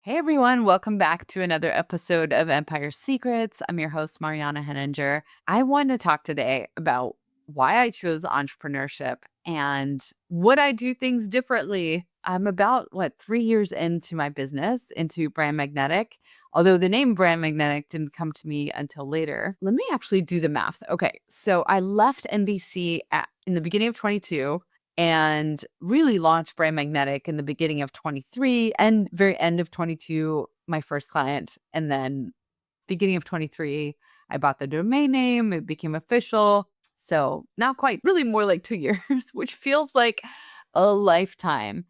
Hey everyone, welcome back to another episode of Empire Secrets. I'm your host, Mariana Henninger. I want to talk today about why I chose entrepreneurship and would I do things differently. I'm about 3 years into my business, into Brand Magnetic. Although the name Brand Magnetic didn't come to me until later. Let me actually do the math. Okay, so I left NBC in the beginning of 22 and really launched Brand Magnetic in the beginning of 23 and very end of 22, my first client. And then beginning of 23, I bought the domain name, it became official. So not quite, really more like 2 years, which feels like a lifetime.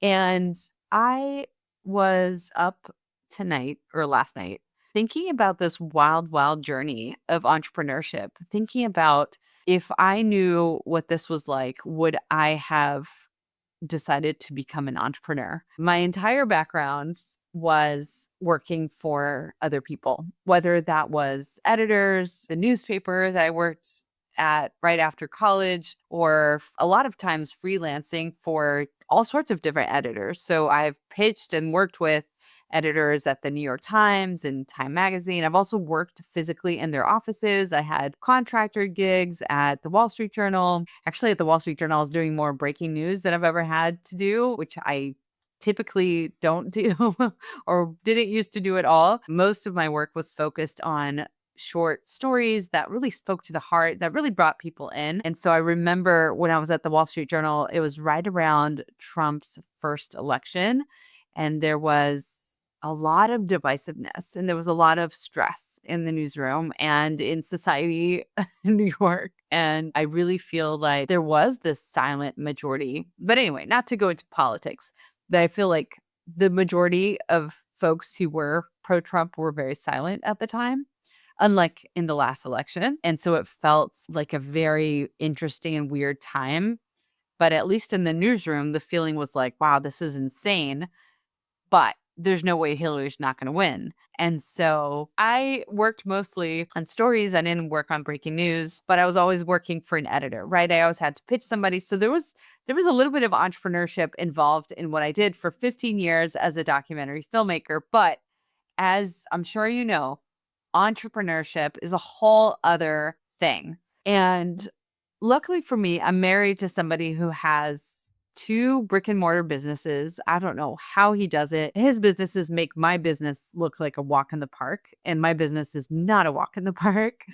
And I was up tonight or last night thinking about this wild, wild journey of entrepreneurship, thinking about if I knew what this was like, would I have decided to become an entrepreneur? My entire background was working for other people, whether that was editors, the newspaper that I worked at right after college, or a lot of times freelancing for all sorts of different editors. So I've pitched and worked with editors at the New York Times and Time Magazine. I've also worked physically in their offices. I had contractor gigs at the Wall Street Journal. Actually, at the Wall Street Journal, I was doing more breaking news than I've ever had to do, which I typically don't do or didn't used to do at all. Most of my work was focused on short stories that really spoke to the heart, that really brought people in. And so I remember when I was at the Wall Street Journal, it was right around Trump's first election. And there was a lot of divisiveness and there was a lot of stress in the newsroom and in society in New York. And I really feel like there was this silent majority. But anyway, not to go into politics, but I feel like the majority of folks who were pro Trump were very silent at the time, unlike in the last election. And so it felt like a very interesting and weird time. But at least in the newsroom, the feeling was like, wow, this is insane. But there's no way Hillary's not going to win. And so I worked mostly on stories. I didn't work on breaking news, but I was always working for an editor, right? I always had to pitch somebody. So there was a little bit of entrepreneurship involved in what I did for 15 years as a documentary filmmaker. But as I'm sure you know, entrepreneurship is a whole other thing. And luckily for me, I'm married to somebody who has two brick and mortar businesses. I don't know how he does it. His businesses make my business look like a walk in the park, and my business is not a walk in the park.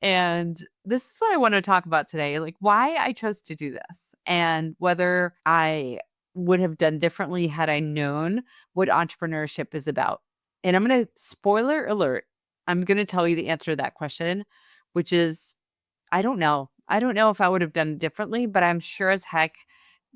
And this is what I want to talk about today, like why I chose to do this and whether I would have done differently had I known what entrepreneurship is about. And I'm going to spoiler alert. I'm going to tell you the answer to that question, which is I don't know. I don't know if I would have done it differently, but I'm sure as heck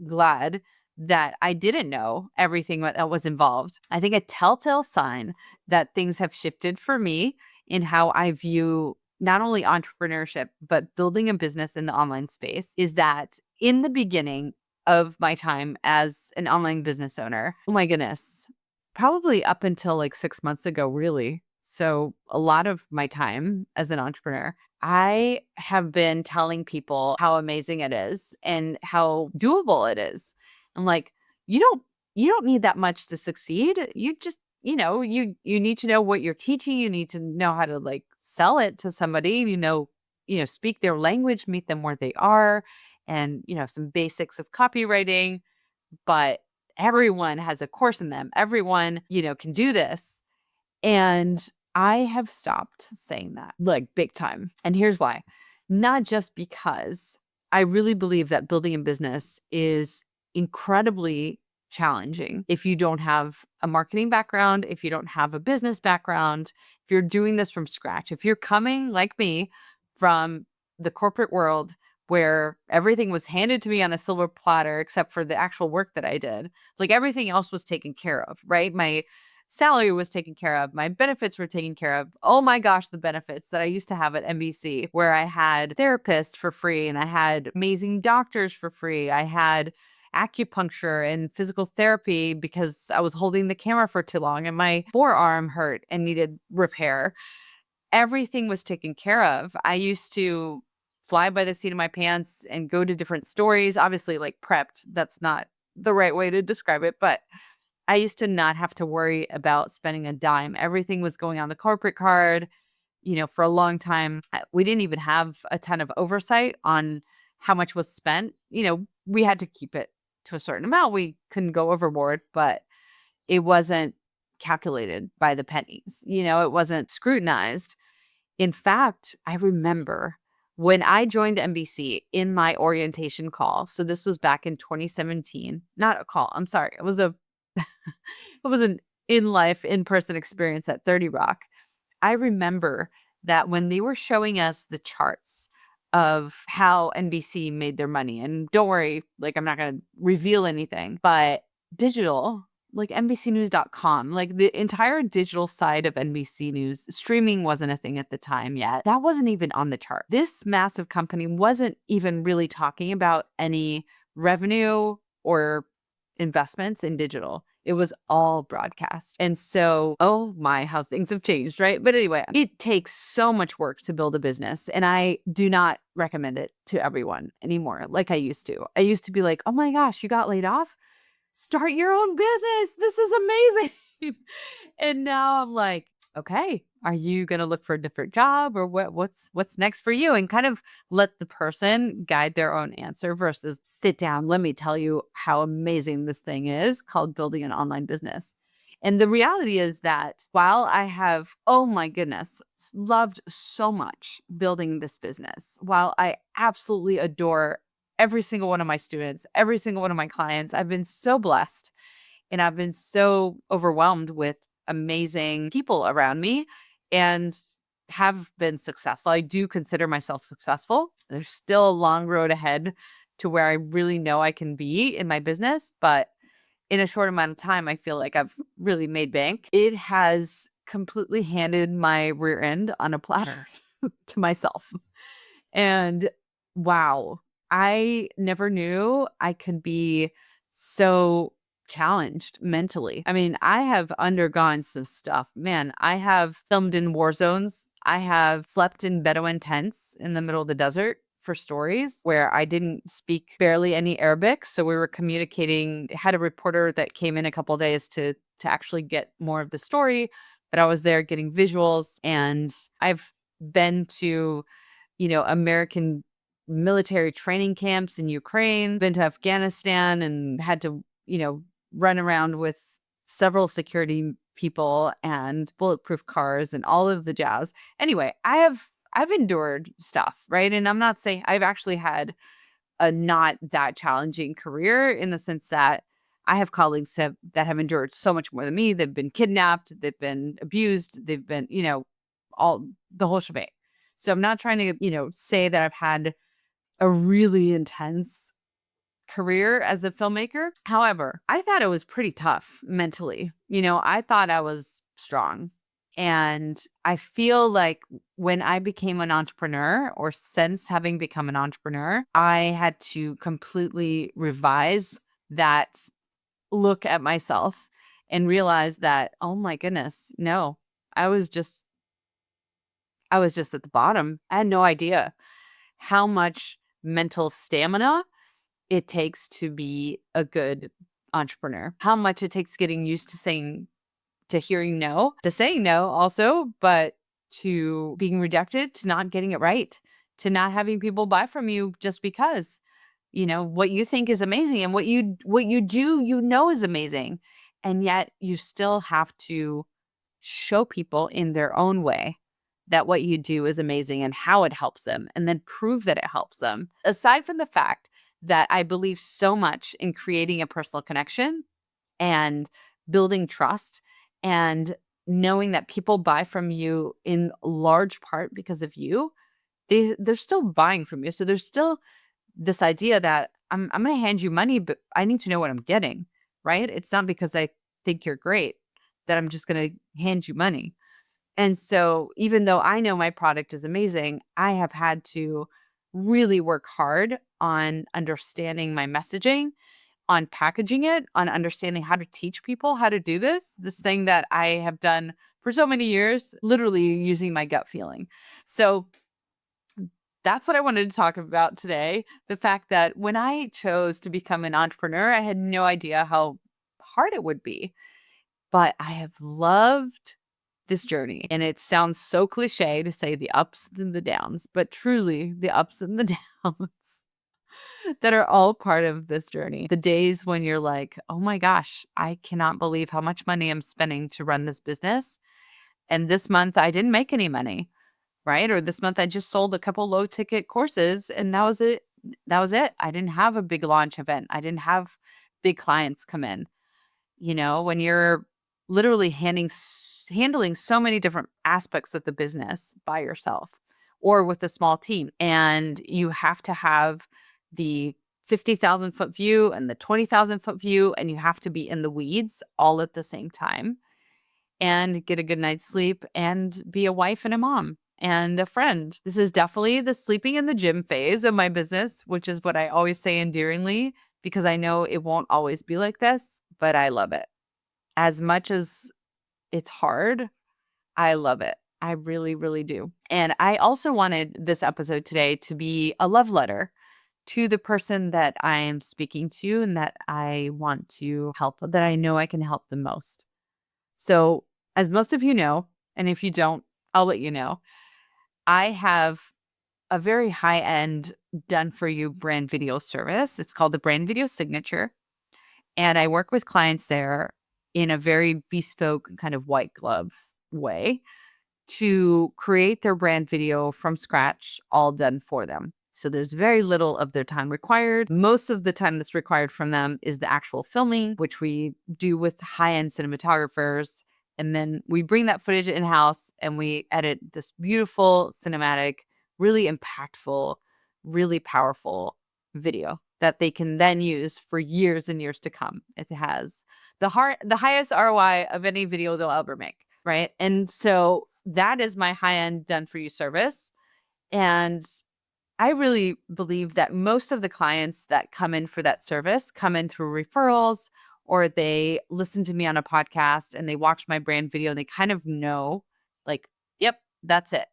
glad that I didn't know everything that was involved. I think a telltale sign that things have shifted for me in how I view not only entrepreneurship, but building a business in the online space is that in the beginning of my time as an online business owner, oh my goodness, probably up until like 6 months ago, really. So a lot of my time as an entrepreneur, I have been telling people how amazing it is and how doable it is. And like, you don't you don't need that much to succeed. You just, you need to know what you're teaching. You need to know how to like sell it to somebody, speak their language, meet them where they are, and some basics of copywriting, but everyone has a course in them. Everyone, can do this. And I have stopped saying that, like big time. And here's why. Not just because I really believe that building a business is incredibly challenging if you don't have a marketing background, if you don't have a business background, if you're doing this from scratch, if you're coming like me from the corporate world where everything was handed to me on a silver platter except for the actual work that I did, like everything else was taken care of, right? My salary was taken care of. My benefits were taken care of. Oh my gosh, the benefits that I used to have at NBC, where I had therapists for free and I had amazing doctors for free. I had acupuncture and physical therapy because I was holding the camera for too long and my forearm hurt and needed repair. Everything was taken care of. I used to fly by the seat of my pants and go to different stories, obviously like prepped. That's not the right way to describe it, but I used to not have to worry about spending a dime. Everything was going on the corporate card. For a long time, we didn't even have a ton of oversight on how much was spent. We had to keep it to a certain amount. We couldn't go overboard, but it wasn't calculated by the pennies. It wasn't scrutinized. In fact, I remember when I joined NBC in my orientation call. So this was back in 2017. Not a call. I'm sorry. It was it was an in-life, in-person experience at 30 Rock. I remember that when they were showing us the charts of how NBC made their money, and don't worry, like I'm not going to reveal anything, but digital, like NBCnews.com, like the entire digital side of NBC News, streaming wasn't a thing at the time yet. That wasn't even on the chart. This massive company wasn't even really talking about any revenue or investments in digital. It was all broadcast. And so, oh my, how things have changed, right? But anyway, it takes so much work to build a business. And I do not recommend it to everyone anymore like I used to. I used to be like, oh my gosh, you got laid off? Start your own business. This is amazing. And now I'm like, okay, are you going to look for a different job or what's next for you? And kind of let the person guide their own answer versus sit down. Let me tell you how amazing this thing is called building an online business. And the reality is that while I have, oh my goodness, loved so much building this business, while I absolutely adore every single one of my students, every single one of my clients, I've been so blessed and I've been so overwhelmed with amazing people around me and have been successful. I do consider myself successful. There's still a long road ahead to where I really know I can be in my business, but in a short amount of time, I feel like I've really made bank. It has completely handed my rear end on a platter to myself. And wow, I never knew I could be so challenged mentally. I mean, I have undergone some stuff. Man, I have filmed in war zones. I have slept in Bedouin tents in the middle of the desert for stories where I didn't speak barely any Arabic. So we were communicating, had a reporter that came in a couple of days to actually get more of the story, but I was there getting visuals. And I've been to American military training camps in Ukraine, been to Afghanistan and had to, run around with several security people and bulletproof cars and all of the jazz. Anyway, I've endured stuff, right? And I'm not saying I've actually had a not that challenging career in the sense that I have colleagues that have endured so much more than me. They've been kidnapped, they've been abused, they've been, all the whole shebang. So I'm not trying to, say that I've had a really intense career as a filmmaker. However, I thought it was pretty tough mentally. I thought I was strong. And I feel like when I became an entrepreneur, or since having become an entrepreneur, I had to completely revise that look at myself and realize that, oh my goodness, no, I was just at the bottom. I had no idea how much mental stamina it takes to be a good entrepreneur, how much it takes getting used to hearing no, to saying no also, but to being rejected, to not getting it right, to not having people buy from you just because, what you think is amazing and what you do, is amazing. And yet you still have to show people in their own way that what you do is amazing and how it helps them, and then prove that it helps them. Aside from the fact that I believe so much in creating a personal connection and building trust and knowing that people buy from you in large part because of you, they're still buying from you. So there's still this idea that I'm going to hand you money, but I need to know what I'm getting, right? It's not because I think you're great that I'm just going to hand you money. And so even though I know my product is amazing, I have had to really work hard on understanding my messaging, on packaging it, on understanding how to teach people how to do this thing that I have done for so many years, literally using my gut feeling. So that's what I wanted to talk about today. The fact that when I chose to become an entrepreneur, I had no idea how hard it would be. But I have loved this journey. And it sounds so cliche to say the ups and the downs, but truly the ups and the downs that are all part of this journey. The days when you're like, oh my gosh, I cannot believe how much money I'm spending to run this business. And this month I didn't make any money, right? Or this month I just sold a couple low ticket courses and that was it. That was it. I didn't have a big launch event. I didn't have big clients come in. When you're literally handling so many different aspects of the business by yourself or with a small team, and you have to have the 50,000-foot view and the 20,000-foot view, and you have to be in the weeds all at the same time and get a good night's sleep and be a wife and a mom and a friend. This is definitely the sleeping in the gym phase of my business, which is what I always say endearingly because I know it won't always be like this, but I love it. As much as it's hard, I love it. I really, really do. And I also wanted this episode today to be a love letter to the person that I am speaking to and that I want to help, that I know I can help the most. So, as most of you know, and if you don't, I'll let you know, I have a very high-end done-for-you brand video service. It's called the Brand Video Signature. And I work with clients there in a very bespoke kind of white gloves way to create their brand video from scratch, all done for them. So there's very little of their time required. Most of the time that's required from them is the actual filming, which we do with high-end cinematographers. And then we bring that footage in-house and we edit this beautiful, cinematic, really impactful, really powerful video that they can then use for years and years to come. It has the highest ROI of any video they'll ever make, right? And so that is my high-end done-for-you service. And I really believe that most of the clients that come in for that service come in through referrals or they listen to me on a podcast and they watch my brand video and they kind of know, like, yep, that's it.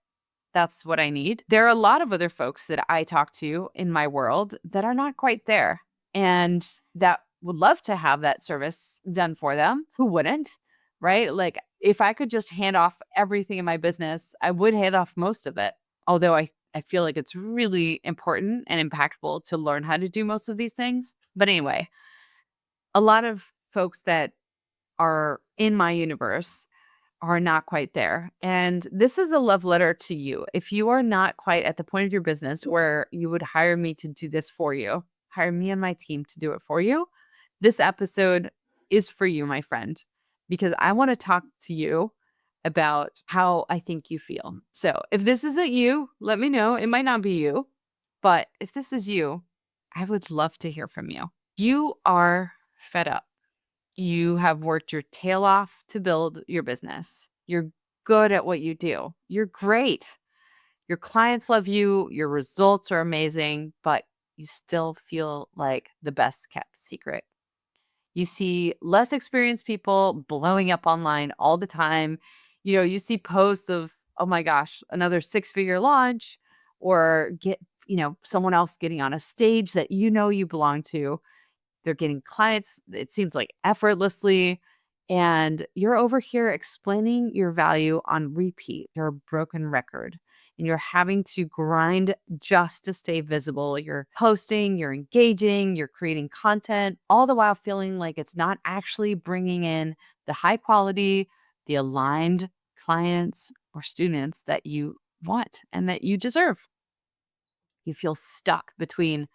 That's what I need. There are a lot of other folks that I talk to in my world that are not quite there and that would love to have that service done for them. Who wouldn't? Right? Like, if I could just hand off everything in my business, I would hand off most of it. Although I feel like it's really important and impactful to learn how to do most of these things. But anyway, a lot of folks that are in my universe are not quite there. And this is a love letter to you. If you are not quite at the point of your business where you would hire me to do this for you, hire me and my team to do it for you, this episode is for you, my friend, because I want to talk to you about how I think you feel. So if this isn't you, let me know. It might not be you, but if this is you, I would love to hear from you. You are fed up. You have worked your tail off to build your business. You're good at what you do. You're great. Your clients love you. Your results are amazing, but you still feel like the best kept secret. You see less experienced people blowing up online all the time. You see posts of, oh my gosh, another 6-figure launch or someone else getting on a stage that you belong to. They're getting clients, it seems like effortlessly. And you're over here explaining your value on repeat. You're a broken record and you're having to grind just to stay visible. You're posting, you're engaging, you're creating content, all the while feeling like it's not actually bringing in the high quality, the aligned clients or students that you want and that you deserve. You feel stuck between,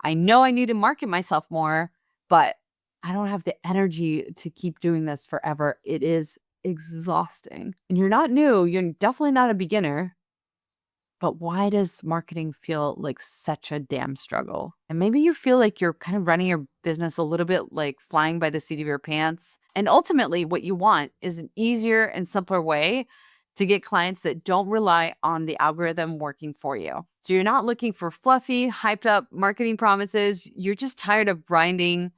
I know I need to market myself more, but I don't have the energy to keep doing this forever. It is exhausting. And you're not new. You're definitely not a beginner. But why does marketing feel like such a damn struggle? And maybe you feel like you're kind of running your business a little bit like flying by the seat of your pants. And ultimately, what you want is an easier and simpler way to get clients that don't rely on the algorithm working for you. So you're not looking for fluffy, hyped up marketing promises. You're just tired of grinding,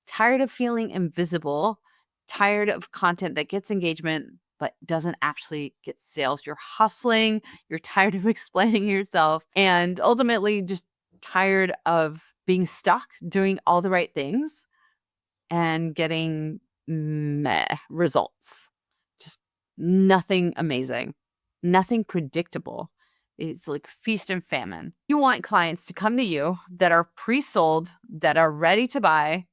tired of feeling invisible, tired of content that gets engagement but doesn't actually get sales. You're hustling, you're tired of explaining yourself, and ultimately just tired of being stuck doing all the right things and getting meh results. Just nothing amazing, nothing predictable. It's like feast and famine. You want clients to come to you that are pre-sold, that are ready to buy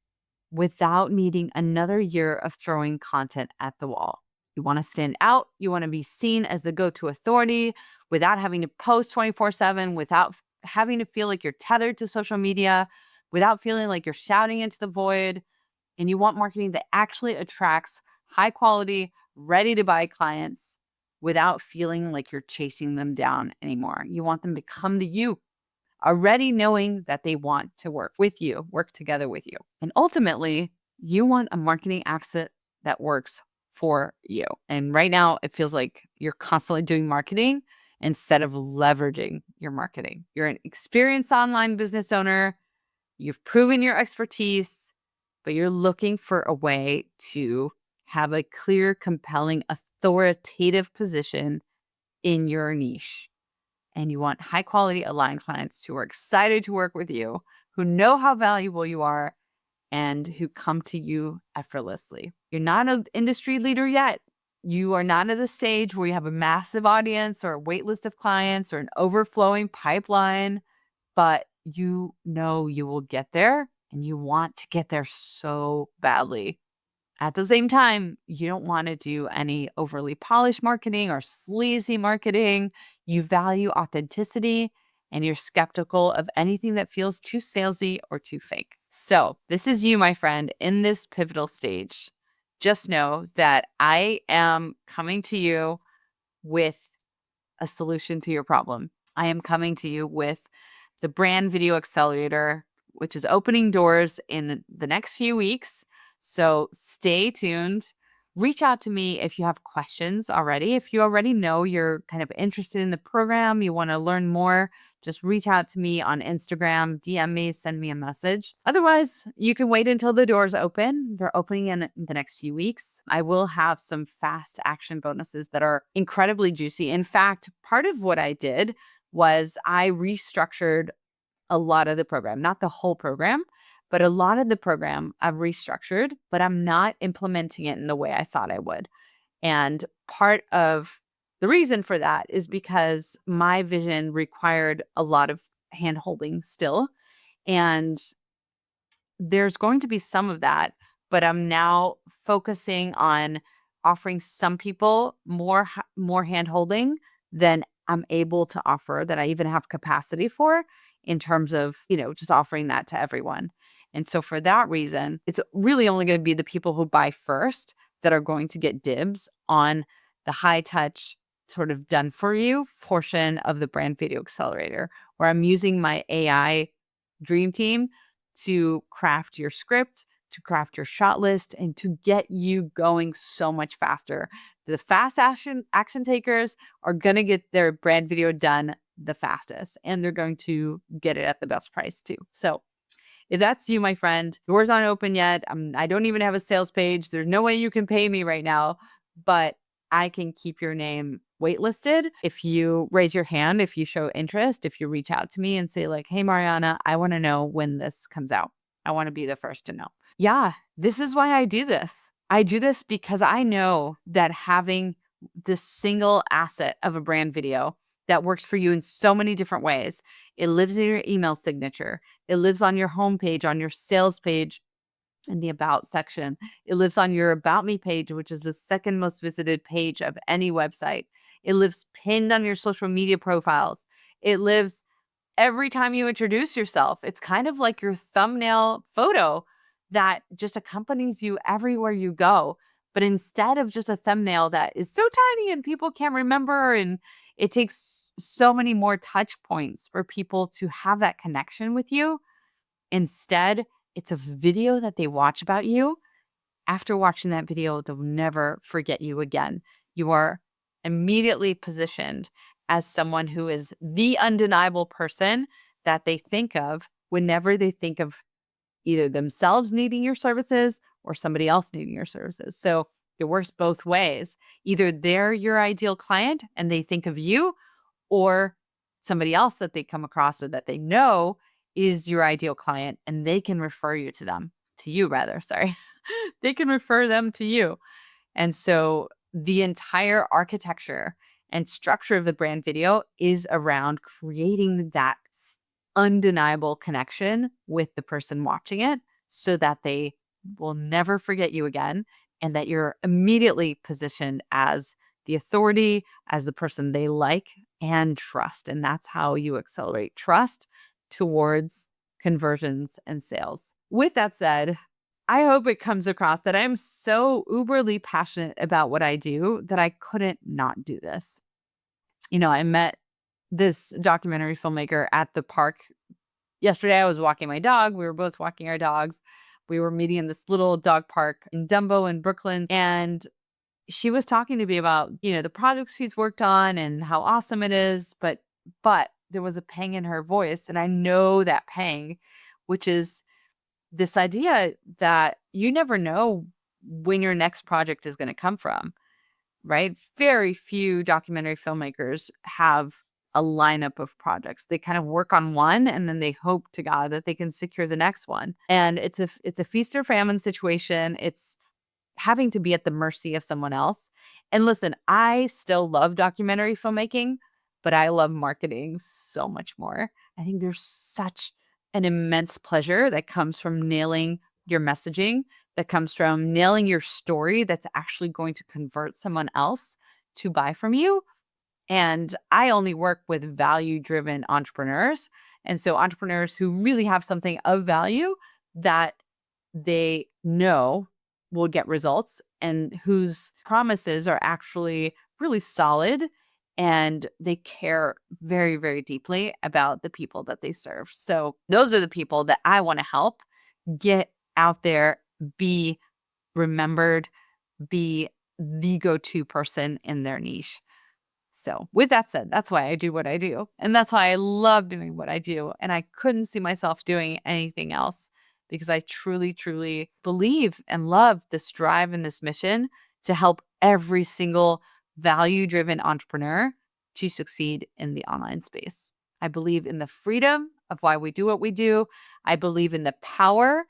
without needing another year of throwing content at the wall. You want to stand out. You want to be seen as the go-to authority without having to post 24/7, without having to feel like you're tethered to social media, without feeling like you're shouting into the void. And you want marketing that actually attracts high quality, ready to buy clients without feeling like you're chasing them down anymore. You want them to come to you already knowing that they want to work with you, work together with you. And ultimately, you want a marketing accent that works for you. And right now, it feels like you're constantly doing marketing instead of leveraging your marketing. You're an experienced online business owner. You've proven your expertise, but you're looking for a way to have a clear, compelling, authoritative position in your niche. And you want high quality aligned clients who are excited to work with you, who know how valuable you are, and who come to you effortlessly. You're not an industry leader yet. You are not at the stage where you have a massive audience or a wait list of clients or an overflowing pipeline, but you know you will get there and you want to get there so badly. At the same time, you don't want to do any overly polished marketing or sleazy marketing. You value authenticity and you're skeptical of anything that feels too salesy or too fake. So, this is you, my friend, in this pivotal stage. Just know that I am coming to you with a solution to your problem. I am coming to you with the Brand Video Accelerator, which is opening doors in the next few weeks. So stay tuned. Reach out to me if you have questions already. If you already know you're kind of interested in the program, you want to learn more, just reach out to me on Instagram, DM me, send me a message. Otherwise, you can wait until the doors open. They're opening in the next few weeks. I will have some fast action bonuses that are incredibly juicy. In fact, part of what I did was I restructured a lot of the program, not the whole program, but a lot of the program I've restructured, but I'm not implementing it in the way I thought I would. And part of the reason for that is because my vision required a lot of hand holding still. And there's going to be some of that, but I'm now focusing on offering some people more hand holding than I'm able to offer, that I even have capacity for, in terms of, just offering that to everyone. And so for that reason, it's really only going to be the people who buy first that are going to get dibs on the high touch, sort of done for you portion of the Brand Video Accelerator, where I'm using my AI dream team to craft your script, to craft your shot list, and to get you going so much faster. The fast action takers are going to get their brand video done the fastest, and they're going to get it at the best price too. So if that's you, my friend, doors aren't open yet. I don't even have a sales page. There's no way you can pay me right now, but I can keep your name waitlisted if you raise your hand, if you show interest, if you reach out to me and say like, hey, Mariana, I want to know when this comes out. I want to be the first to know. Yeah, this is why I do this. I do this because I know that having this single asset of a brand video that works for you in so many different ways, it lives in your email signature. It lives on your homepage, on your sales page, in the About section. It lives on your About Me page, which is the second most visited page of any website. It lives pinned on your social media profiles. It lives every time you introduce yourself. It's kind of like your thumbnail photo that just accompanies you everywhere you go. But instead of just a thumbnail that is so tiny and people can't remember, and it takes so many more touch points for people to have that connection with you, instead, it's a video that they watch about you. After watching that video, they'll never forget you again. You are immediately positioned as someone who is the undeniable person that they think of whenever they think of either themselves needing your services or somebody else needing your services. So it works both ways. Either they're your ideal client and they think of you, or somebody else that they come across or that they know is your ideal client and they can refer you to them, to you rather, sorry. they can refer them to you. And so the entire architecture and structure of the brand video is around creating that undeniable connection with the person watching it so that they will never forget you again and that you're immediately positioned as the authority, as the person they like and trust. And that's how you accelerate trust towards conversions and sales. With that said, I hope it comes across that I'm so uberly passionate about what I do that I couldn't not do this. I met this documentary filmmaker at the park yesterday. I was walking my dog. We were both walking our dogs. We were meeting in this little dog park in Dumbo in Brooklyn. And she was talking to me about, the projects she's worked on and how awesome it is. But there was a pang in her voice. And I know that pang, which is this idea that you never know when your next project is going to come from, right? Very few documentary filmmakers have a lineup of projects. They kind of work on one and then they hope to God that they can secure the next one. And it's a feast or famine situation. It's having to be at the mercy of someone else. And listen, I still love documentary filmmaking, but I love marketing so much more. I think there's such an immense pleasure that comes from nailing your messaging, that comes from nailing your story that's actually going to convert someone else to buy from you. And I only work with value-driven entrepreneurs. And so entrepreneurs who really have something of value that they know will get results and whose promises are actually really solid and they care very, very deeply about the people that they serve. So those are the people that I want to help get out there, be remembered, be the go-to person in their niche. So with that said, that's why I do what I do. And that's why I love doing what I do. And I couldn't see myself doing anything else because I truly, truly believe and love this drive and this mission to help every single value-driven entrepreneur to succeed in the online space. I believe in the freedom of why we do what we do. I believe in the power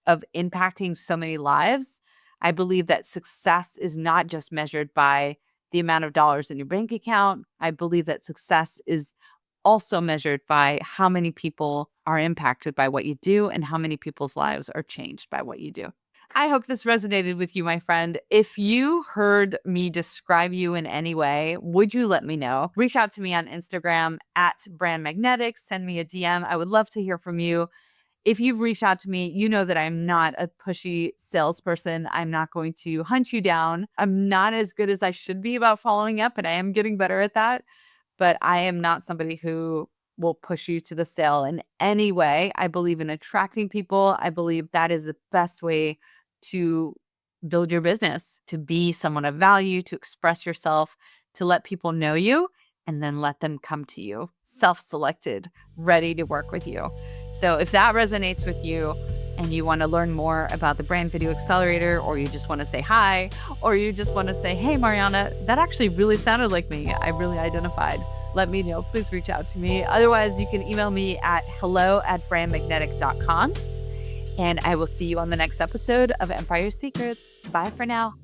of impacting so many lives. I believe that success is not just measured by the amount of dollars in your bank account. I believe that success is also measured by how many people are impacted by what you do and how many people's lives are changed by what you do. I hope this resonated with you, my friend. If you heard me describe you in any way, would you let me know? Reach out to me on Instagram at Brand Magnetics. Send me a DM. I would love to hear from you. If you've reached out to me, you know that I'm not a pushy salesperson. I'm not going to hunt you down. I'm not as good as I should be about following up, and I am getting better at that. But I am not somebody who will push you to the sale in any way. I believe in attracting people. I believe that is the best way to build your business, to be someone of value, to express yourself, to let people know you, and then let them come to you, self-selected, ready to work with you. So if that resonates with you and you want to learn more about the Brand Video Accelerator, or you just want to say hi, or you just want to say, hey, Mariana, that actually really sounded like me. I really identified. Let me know. Please reach out to me. Otherwise, you can email me at hello@brandmagnetic.com. And I will see you on the next episode of Empire Secrets. Bye for now.